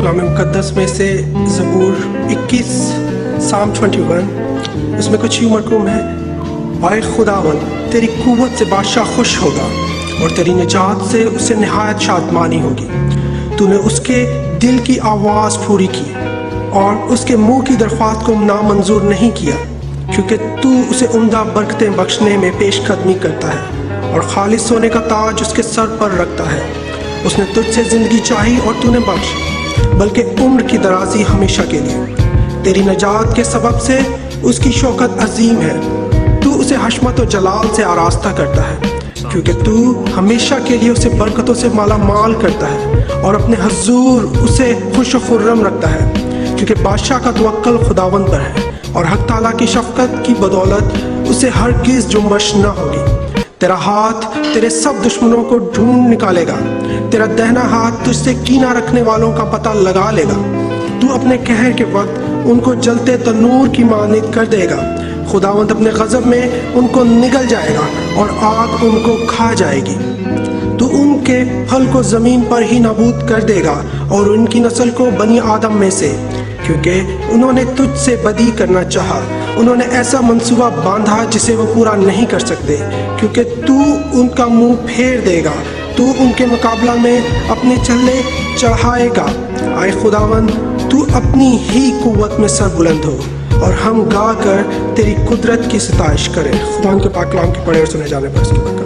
कलाम मुक़द्दस में से ज़बूर 21 साम 21 इसमें कुछ यूँ मरकूम है, आए खुदावन तेरी कुव्वत से बादशाह खुश होगा और तेरी निजात से उसे नहायत शादमानी होगी। तूने उसके दिल की आवाज़ पूरी की और उसके मुंह की दरख्वास्त को नामंजूर नहीं किया, क्योंकि तू उसे उम्दा बरकतें बख्शने में पेशकदमी करता है और खालिस सोने का ताज उसके सर पर रखता है। उसने तुझसे ज़िंदगी चाही और तूने बख्श, बल्कि उम्र की दराजी हमेशा के लिए। तेरी नजात के सबब से उसकी शौकत अजीम है। तू उसे हशमत और जलाल से आरास्ता करता है, क्योंकि तू हमेशा के लिए उसे बरकतों से माला माल करता है और अपने हजूर उसे खुश खुर्रम रखता है, क्योंकि बादशाह का तवक्कल खुदावंद पर है और हक ताला की शफकत की बदौलत उसे हरगिज़ जुम्बश न होगी। तेरा हाथ तेरे सब दुश्मनों को ढूंढ निकालेगा, तेरा दहना हाथ तुझसे कीना रखने वालों का पता लगा लेगा। तू अपने कहर के वक्त उनको जलते तनूर की मानित कर देगा। खुदावंद अपने गज़ब में उनको निगल जाएगा और आग उनको खा जाएगी। तू उनके फल को ज़मीन पर ही नाबूद कर देगा और उनकी नस्ल को बनी आदम में से, क्योंकि उन्होंने तुझसे बदी करना चाहा। उन्होंने ऐसा मंसूबा बांधा जिसे वो पूरा नहीं कर सकते, क्योंकि तू उनका मुंह फेर देगा। तू उनके मुकाबला में अपने चल्ले चढ़ाएगा। आए खुदावंद तू अपनी ही कुव्वत में सर बुलंद हो और हम गा कर तेरी कुदरत की सताइश करें। खुदा के पाक कलाम के पढ़े और सुने जाने पर इसकी